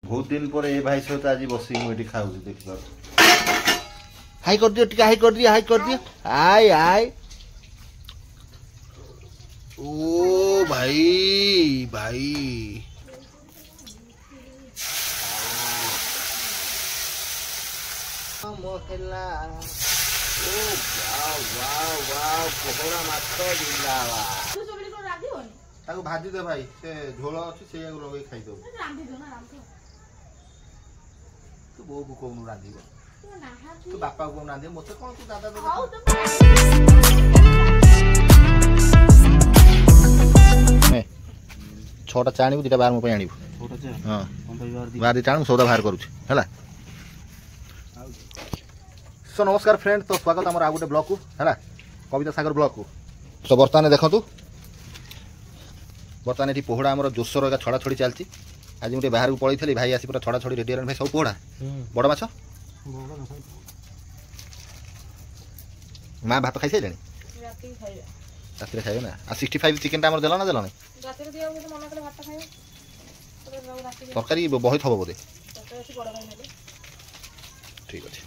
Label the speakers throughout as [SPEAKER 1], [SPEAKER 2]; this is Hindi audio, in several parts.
[SPEAKER 1] बहुत दिन पर ए भाई सहित आज बस खाऊ देख हाई कर दियो टिका हाई कर दियो आय आय ओ भाई भाई मोहल्ला ओ वाव वाव वाव कोहरा मात्र जिंदाबाद तू सबली को राधी होनी ताको भाजी दे भाई से झोल अछि से लगे खाई दो रांधी दो ना रांधो तू बो को कोन रांधी तू ना तू बापा को रांधी मते कोन तू दादा दे हाउ तो ए छोटा चाणी दिटा बार मो पे आनिबो छोटा चा हां बार दि चाणी सौदा बाहर करू हला सो नमस्कार फ्रेंड तो स्वागत आम आ गोटे ब्लॉग को है कविता सागर ब्लॉग को तो बर्तमान देखु बर्तमान ये पोहड़ा आम जोशर छड़ा छड़ी चलती आज मुझे बाहर को पड़े भाई आसी पूरा छड़ा छड़ी रेडी भाई सब पोहड़ा बड़ माछ माँ भात खाई सारे राति खाइबे ना आ 65 चिकेन टा देल ना देल तरकारी बहुत हम बोधे ठीक अच्छे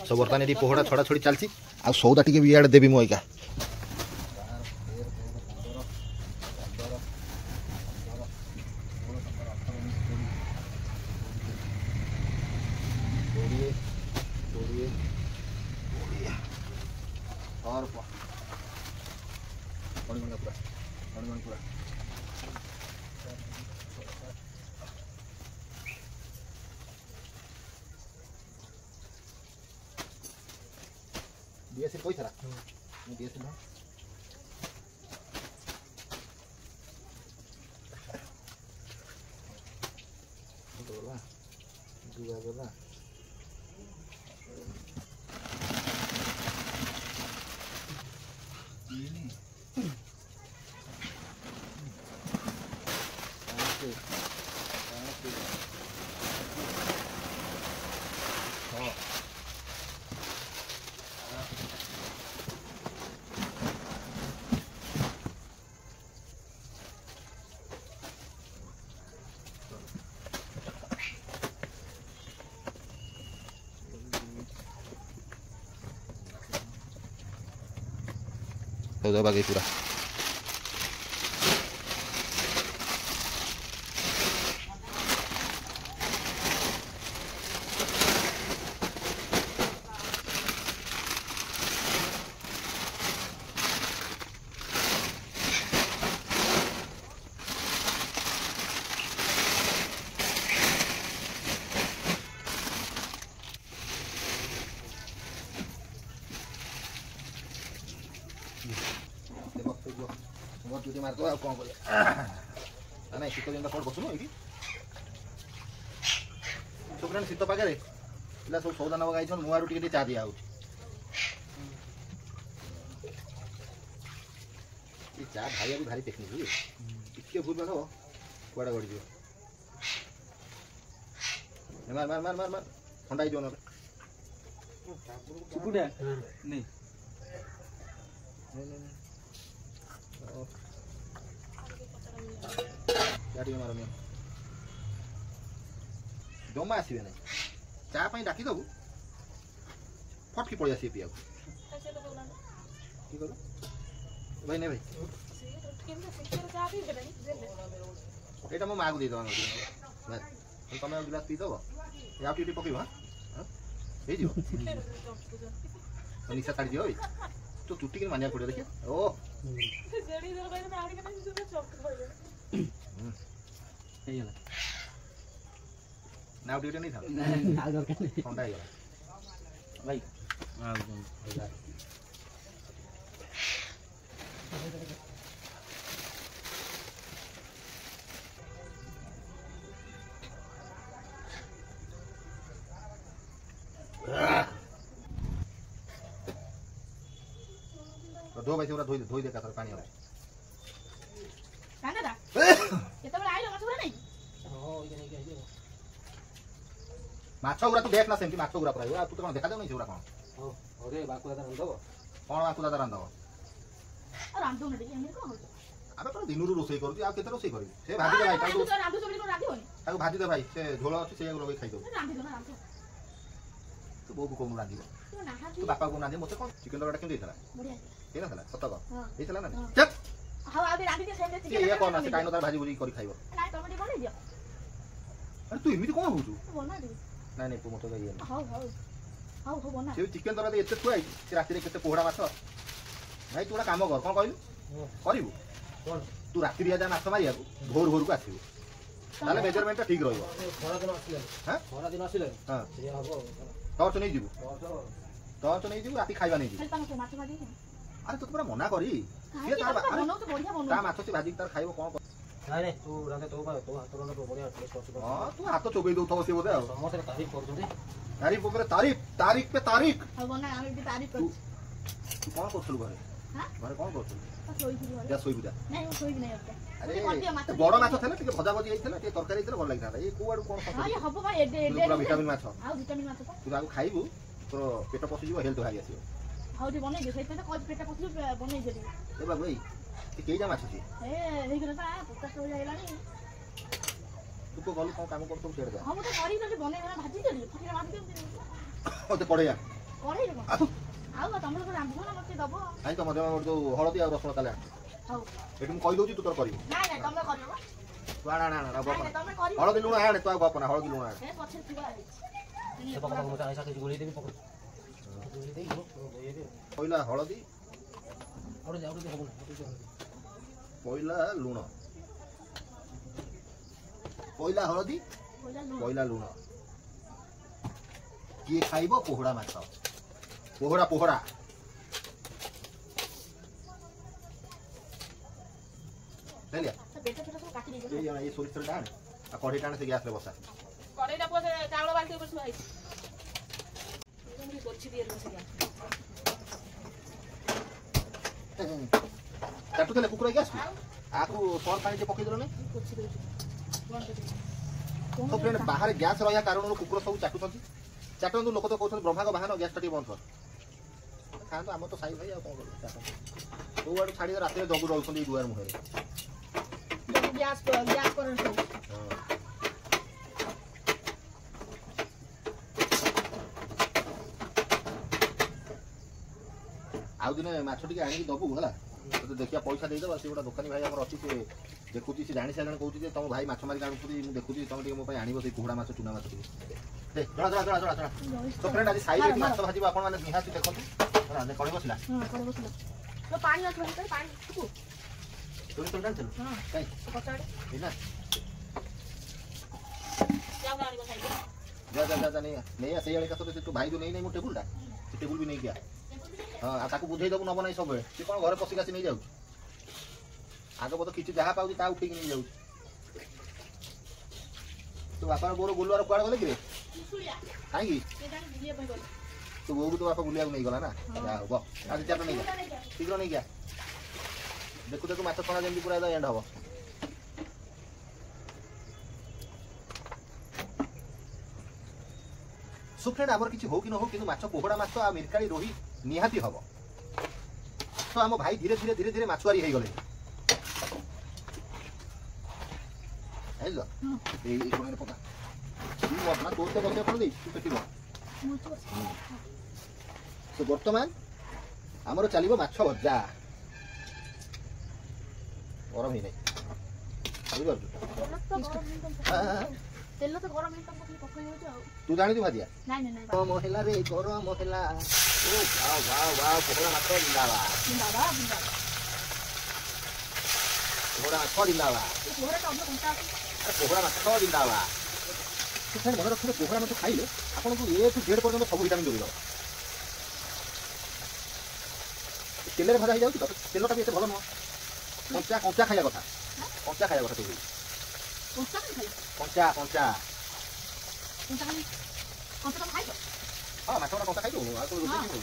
[SPEAKER 1] सब बर्तमान ये पोहड़ा छड़ा छड़ी चलती आ सौदा टी भी इे देवी मुझा डीएसएल कोई था डीएसएल है दोला दुआ दोला ini udah bagi pura चुटी मार कौन कर शीत दिन कौन बसुन ये तो फ्रेंड शीत पाखे पिला सब सौदा नवा गाई मुआर टी चा दिया चा भाई भी भारी टेक्निक टे भूल बात कड़ा गड़ी मार मार मार मार मार ठंडा हो नहीं मारनी जमा आसवे ना चा डाकी दबू फटकी पड़े आसी पिया भाई नहीं भाई यहाँ मो माँ को देदेव तुम गिलास पीदब या टी पकड़ हाँ निशा छाड़ी दियो तो चुटी के मानिया पड़े देखिए ओ नाउ ड्यूटी नहीं था ठंडा हो गला भाई धो भाई से धोई दे का पानी हो कांदा केतबे आइलो माछ गुरा नहीं हो इने के आइलो माछ गुरा तू देख ना सेमती माछ गुरा पराई तू तो कोन देखा दे नहीं गुरा कोन हो अरे बाकु दादा रंदबो कोन बाकु दादा रंदबो और रांधो न देखि हम कोन हो आबे पर दिनरू रोसई करू आ केते रोसई करी से भाजी दे भाई रांधु सबली को रांधि होनी ताको भाजी दे भाई से झोल अछि से लगे खाइ दो रांधि दो ना रांधि तो बो को कोन रांधि तो बापा को रांधि मते कोन चिकन तड़का केन देतला बढ़िया केना थला सत को देतला ना चल हां आबे रांधि दे सेम चिकन ये कोन से काइनो तार भाजी बुजी करी खाइबो नाइ टमाटो बनै दियो अरे तू इमिति कोन होजु बना दे नाइ नाइ टमाटो गई हां हां हां हो बना से चिकन तड़का एते थुआई से राती रे केते पोहड़ा माछ भाई तू काम कर कोन कहलु करिवु कोन तू राती रे जा माछ मारिया भोर भोर को आसीबु ताले मेजरमेंट ठीक रहइबो खरा दिन आसीले हां खरा दिन आसीले हां से हबो टॉर्च नहीं जीवु टॉर्च नहीं जीवु राती खाइबा नहीं जीवु तने माछ भाजी अरे तू पूरा मना करी ये तार बनो तो बढ़िया बनो ता माछ से भाजी तार खाइबो कोन नाही रे तू राते तो हाथ रंग तो बढ़िया टेस्ट करछ हां तू हाथ चोबई दउ थो से बोदे समोसे तारीफ करछुंदी तारीफ ऊपर तारीख पे तारीख हबो ना आमे भी तारीफ कर तू कोन करछलु घरे हां घरे कोन करछलु सोई थी घरे जा सोई बुदा नहीं सोई भी नहीं होता अरे बड़ माछ थले टिके भजा भजी आइथला टिके तरकारी इतले भल लागता ए को आडू कोन हां ये हबो भाई एडे पूरा विटामिन माछ आ विटामिन माछ तू आगु खाइबु तोर पेट पसि जीव हेल्थ भाई आसीबो हाउ जे बनै दे सेते तो पेट पसि बनै दे ए बाबू ए के जा माछ छी ए हे गला 50 हो जाइलानी तू को गलु कोन काम करतो छेड़ दे हम तो करी जल्दी बनै गला भाजी देली फकिरा माछ दे ओ ते पड़े या पड़े रे आउ तम लोग रांधो ना मते दबो आई तम देवा जो हळदी आ रसुण ताले हाउ एटु म कहि दोची तू तोर करिवो नाही नाही तमे करिवो तू ना ना ना बाप ना हळदी लुण आणे तू बाप ना हळदी लुण आणे ए पछे थिबा ए बाप को मता ऐसा के गोली देबी पकड़ गोली देई दे पहिला हळदी और जाऊ दे हबो पहिला लुण पहिला हळदी पहिला लुण किए खाइबो पोहड़ा माछ पोहड़ा पोहड़ा ले लिया बेटा बेटा सब काटी दे ये सोरिस डाण आ कढ़ी टाण से गैस रे बसा कढ़ीटा पोसे चावल बाल्टी ऊपर सुहाई ये गोची दिए बसा गैस काटू देले कुकुरा गैस आकु सर पानी जे पकई दलो नै गोची दे तो फ्रेंड बाहर गैस रहया कारण कुकुर सब चाटुछंती चाटंदु लोक तो कहउछन ब्रह्मा को बाहर गैस टटी बंद कर खान तो हम तो साई भाई आ कोन कर तो वाड छाडी रात रे जगु रहउछन ई दुआर मुहे गैस करन सब आउ दिने माछ टिके आनी दबु हला तो देखिया पैसा दे दबा से गोटा दुकानी भाई हमर अछि से देखुची से जानि सारण कहउची जे तुम भाई माछ मारी काढुची मु देखुची तुम टिके मो पई आनिबो से कुहड़ा माछ चुना माछ टिके दे जड़ा तो फ्रेंड आज साई रे माछ भाजी आपण माने निहाती देखंतु ना ने कड़ी बसला हां कड़ी बसला तो पानी अछि भाई पानी तू तो डाल चल हां काई पचाड़े बिना क्या गाड़ी बसाई जा नहीं से वाले का तो तू भाई जो नहीं मो टेबुल दा टेबुल भी नहीं गया हां आ ताको बुझेई दबु न बनाई सब से कोन घरे पसी गासी नहीं जाउ आगो बतो किछ जहा पाउजी ता उठी नहीं जाउ तो बापा बोरो गुलवार कुआड़ गले कि रे काई के जान बुलिया पई गले तो वो तो बापा बुलिया नहीं गला ना जा हो आज चार नहीं गया शीघ्र नहीं गया देखो देखो माछ छणा जेंदी पूरा एंड हबो सो फ्रेंड आमर किछि हो कि न हो किंतु माछ पोहड़ा माछ आ मिरकाली रोही निहाती हबो तो हम भाई धीरे धीरे धीरे धीरे माछुआरी हे गले हेलो ए कोने पका तू अपना तोते बसे पड़ दे तू पेटी तो वर्तमान हमर चलिबो माछ भजा गरम ही नहीं तेल तो गरम नहीं पकई हो जाओ तू जानि तू भाजिया नहीं नहीं ओ मोहला रे गरम मोहला ओ वाव वाव वाव पोहड़ा माछ जिंदाबाद पोहड़ा माछ जिंदाबाद पोहड़ा तो हम कोनता पोहड़ा माछ जिंदाबाद तो मन रखिले पोहड़ा माछ खाइले आपन को ए टू जेड पर्यंत सब विटामिन जोड़ी दो तेल रे भजा हो जाउ तो तेलटा भी एते भलो न कंचा कंचा खाया कथा कंचा खाया कथा तू कंचा खाई कंचा कंचा कंचा खाई कंचा खाई हां माछटा कंचा खाई दो आ तो रोटी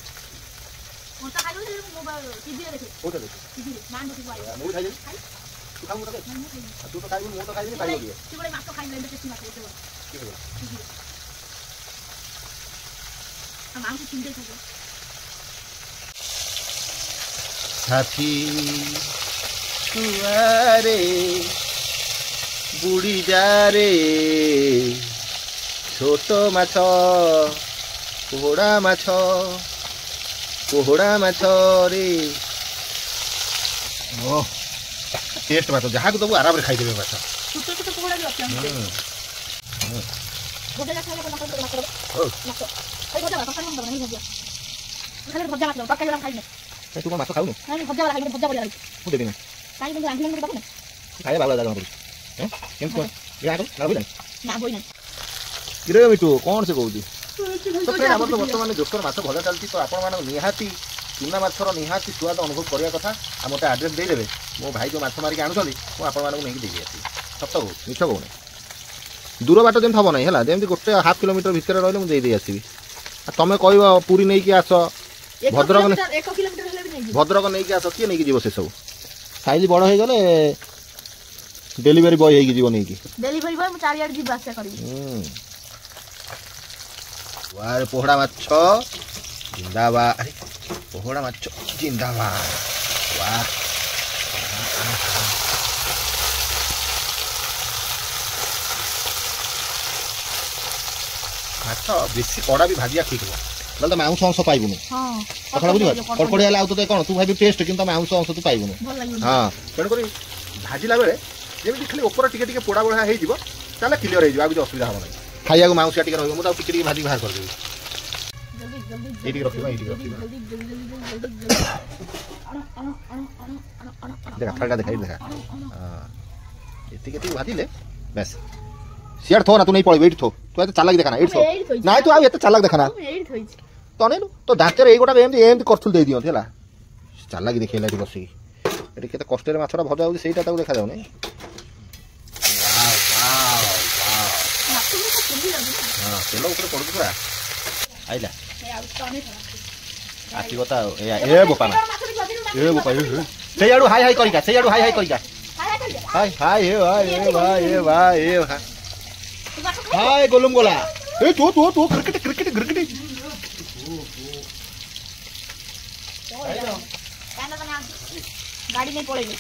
[SPEAKER 1] कंचा खाई दो मोबाइल टीवी रे देखे ओटा देखे टीवी मान दो भाई मु खाई दे तू खाऊ मत तू तो खाई मु तो खाई नहीं पाई होगी तू बड़े माछ खाई ले टेस्टी माछ होते ठीक है हम आंखों चिंते थे साथी କୁଆରେ ବୁଡ଼ି ଯା ରେ ଛୋଟ ମାଛ ପୋହଡ଼ା ମାଛ ରେ ଓ ଟେଷ୍ଟ ମାଛ ଯାହାକୁ ଦେବୁ ଆରାମରେ ଖାଇଦେବେ ମାଛ। ତୁ କ'ଣ ମାଛ ଖାଉନୁ? ମୁଁ ଦେବିନି ଖାଇବା ବାବା ଜାଗା କରୁଛି କେମିତି କିରେ ମିଠୁ କ'ଣ ସେ କହୁଛି? ଆମର ତ ବର୍ତ୍ତମାନ ଜୋକର ମାଛ ଭଜା ଚାଲିଛି ତ ଆପଣମାନଙ୍କୁ ନିହାତି ଚୁନା ମାଛର ନିହାତି ସ୍ୱାଦ ଅନୁଭବ କରିବା କଥା। ଆଉ ମୋତେ ଆଡ୍ରେସ୍ ଦେଇଦେବେ ମୋ ଭାଇ ଯେଉଁ ମାଛ ମାରିକି ଆଣୁଛନ୍ତି ମୁଁ ଆପଣମାନଙ୍କୁ ନେଇକି ଦେଇକି ଆସିବି। ସତ କହୁଛି ମିଛ କହୁନି। ଦୂର ବାଟ ଯେମିତି ହେବ ନାହିଁ ହେଲା ଯେମିତି ଗୋଟେ ହାଫ୍ କିଲୋମିଟର ଭିତରେ ରହିଲେ ମୁଁ ଦେଇଦେଇ ଆସିବି। ଆଉ ତମେ କହିବ ପୁରୀ ନେଇକି ଆସ ଭଦ୍ରକ ନେଇକି ଆସ କିଏ ନେଇକି ଯିବ ସେସବୁ? ସାଇଜ ବଡ଼ ହେଇଗଲେ ଡେଲିଭରି ବୟ ହେଇକି ଯିବ ନେଇକି।
[SPEAKER 2] ଡେଲିଭରି ବୟ ମୁଁ ଚାରିଆଡ଼େ ଯିବା ଆସିବା କରିବି।
[SPEAKER 1] वाह पोहड़ा माछ जिंदाबाद। अरे पोहड़ा माछ जिंदाबाद। वाह माछ बेसी कड़ा भी भाजिया ठीक हो तो मांस अंश पाइबुनु। कथा बुझी कड़कड़िया लाउ तो कौन तू भाई टेस्ट कि मांस अंश तू पाइबुनु। हाँ तेणुक भाजिला बेले जमी खाली ऊपर टिके पोड़ा बड़ा हो क्लीयर हो आगे असुविधा हम ना खाइया मांसिया टिके रहिबो मुझे टिके भाजी बाहर कर देबी। देखा फड़का देखा देखा ये भाजिले बस सियाड़ थो ना तू नहीं पड़े एट थो तू एत चालाक देखना एट थो ना तू आउ एत चालाक देखना तो नहीं तो दांतर एगोटा एमती एमती करथुल दे दियंती हला चालाक देखैला एटी बसिकी एटी केते कष्टर माछटा भजा होउची सेटा ताको देखा जाउ नै। हां तेल ऊपर पड़ू पूरा आइला आसी बता ए बोपा से आडू हाय हाय करिका से आडू हाय हाय करिका हाय हाय ए भाई ए भाई ए भाई ए हाय गोलम गोला ए तू क्रिकेट क्रिकेट क्रिकेट
[SPEAKER 2] गाड़ी में पड़ेगी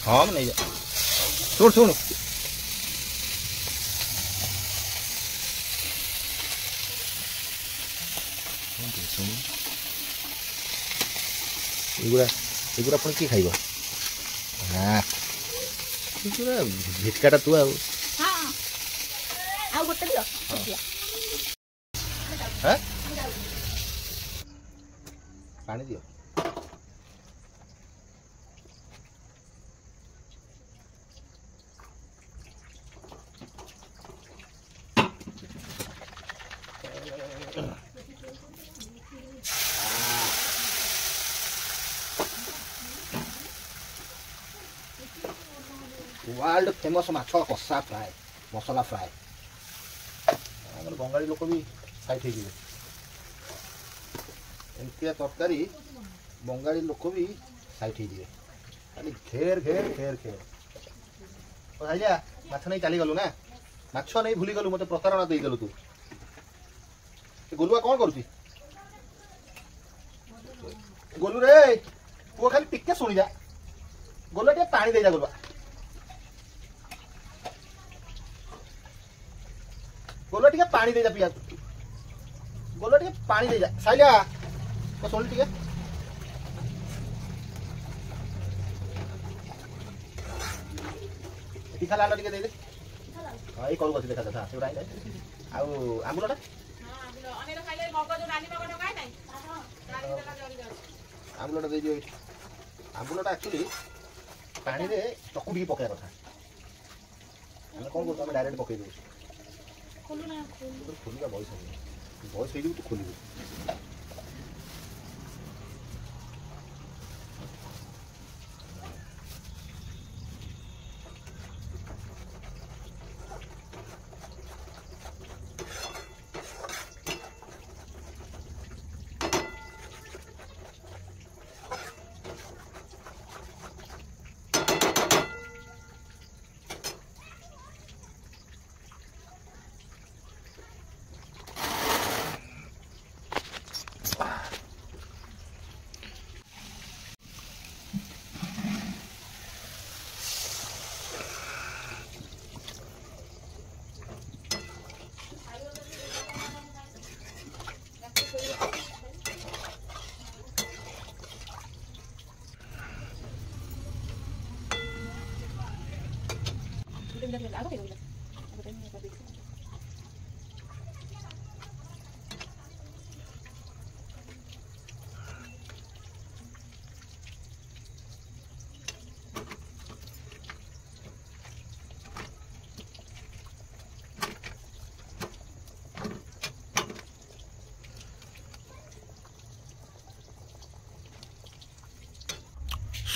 [SPEAKER 1] हाँ नहीं जा सुन सुन एगुरा पुणी किए खाइब हाँ भिटकाटा तू आउ पानी दियो वर्ल्ड फेमस माछ कषा फ्राए मसला फ्राए आम बंगाली लोक भी साइट हो एमतिया तरकारी बंगाली लोक भी साइट हो खाली घेर घेर घेर घेर भाइया माछ नहीं चली गलु ना माछ नहीं भूली गलु मत प्रतारणा दे गलु तू गोलुआ कौन करुची गोलू रे पुओ खाली टिके शुणी जा गोलुआ टे पानी दे जा गोलुआ गोलुआ टिके पानी दे जा पिया गोलुआ टिके पानी दे जा साइला को सुन टिके दिखा लालो टिके दे दे हां ए कॉल कर देखा था सेवरा आ आंबुलटा हां आंबुल अनेर खाइले मगज रानी मगज खाइ नै रानी देला जरी जा आंबुलटा दे दियो आंबुलटा एक्चुअली पानी रे चकुडी पकाय कथा हम कोन को हम डायरेक्ट पकाई देउ खोलू ना खोलू का वॉइस है तो खोली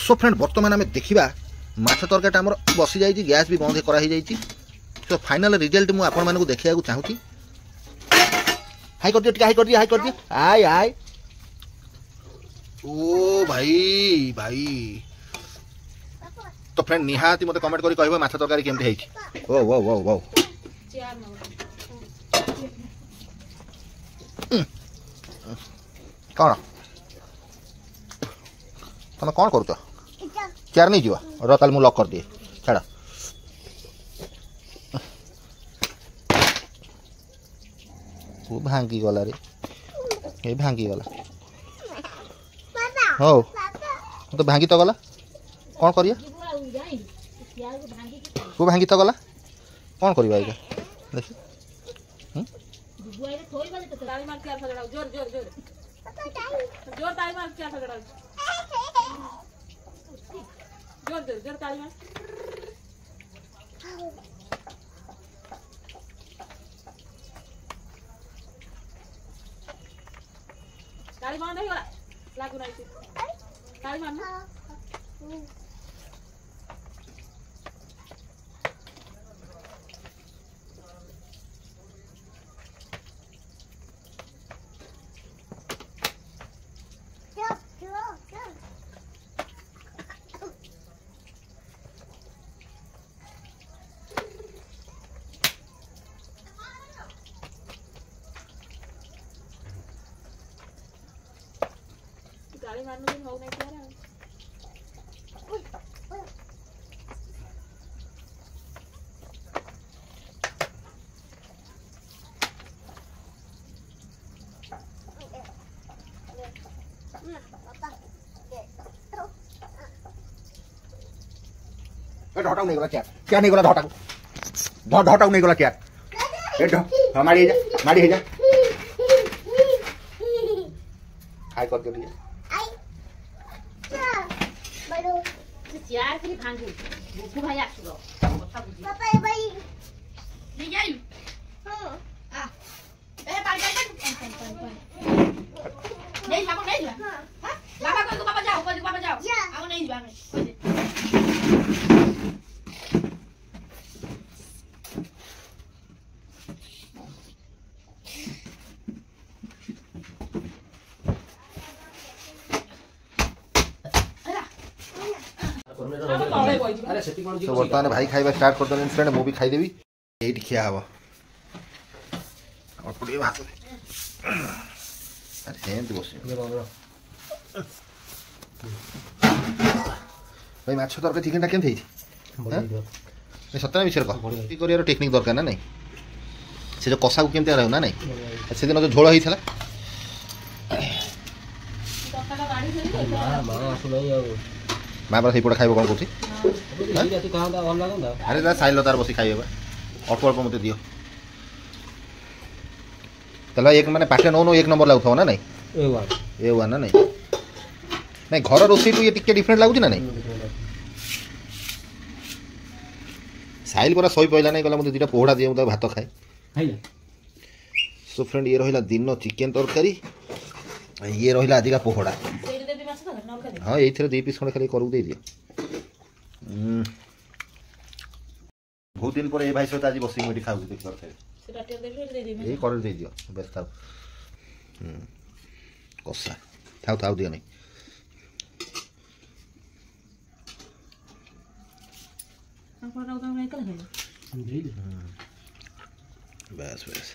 [SPEAKER 1] सो फ्रेंड बर्तमान आम देखा माछ तरकारीटा आमर बसी जाइए गैस भी बंद कराई सो फाइनल रिजल्ट मुझे आपण मानक देखा चाहूँगी हाई कर दियो हाई कर दियो हाई कर दियो आय आय ओ भाई भाई तो फ्रेंड निहाती मत कमेंट करी कहबो माछ तरकारी केमती हेछि ओ वो वो वो कौन तुम कौन करुच चेयर नहीं जीवा र ताल मु लॉक कर दिए छाड़ वो भांगी गला रे ये भांगी गला हो तो भांगी तो गला कौन करिया वो भांगी तो गला कौन करिवा एका देख
[SPEAKER 3] ताली मार के फगड़ाओ जोर जोर जोर जोर ताली मार के फगड़ाओ जोर जोर जोर ताली मार ताली मार नहीं होला लागू नहीं से ताली मार ना गाड़ी मारने दिन हो नहीं क्या रहा
[SPEAKER 1] ढटाऊ नहीं गला क्या नहीं गला ढटाऊ ढटाऊ नहीं गला क्या ए ढ मारी है जा हाय कर दियो
[SPEAKER 3] यार फिर भांगू बुकु भाई आसुरो कथा बुझी पापा भाई ले जाई हां आ ए पानी नहीं बाबा नहीं जा हां बाबा को बाबा जाओ आओ नहीं जा
[SPEAKER 1] तो बर्तमान भाई खाइबा स्टार्ट कर देन फ्रेंड मु भी खाई देबी एट खिया हबो और पुड़ी भात अरे हेंत बसी भाई माछ तरकारी चिकनटा केम थई ए सतना विषय कह ती करियार टेक्निक दरकार ना नहीं से जो कसा को केमते रहउ ना नहीं से दिन जो झोल होइथला माँ बड़ा सहीपटे खाइब कौन कौन अरे दादा साइल तार बस खाइबा अल्प अल्प मत दियो तला एक माने पाटे नो एक नंबर लागुथो ना नहीं ए वन ना नहीं नहीं घर रोसई तो ये टिके डिफरेंट लागुची ना नहीं साइल पूरा सही पइला नहीं गला मते दुटा पोहड़ा दियो त भात खाए सो फ्रेंड ये रहिला दिन चिकन तरकारी ये रहिला आदिका पोहड़ा हाँ ये 2 पीस खंडे खाली करू दे दियो बहुत दिन पर ए भाई सहित आज बसी मिठी खाऊ देख कर
[SPEAKER 3] सेटा टेल दे दे
[SPEAKER 1] ए कर दे दियो बस थाओ कसा थाओ थाओ दियो नहीं
[SPEAKER 3] अपन राउ नहीं कल है
[SPEAKER 1] बस बस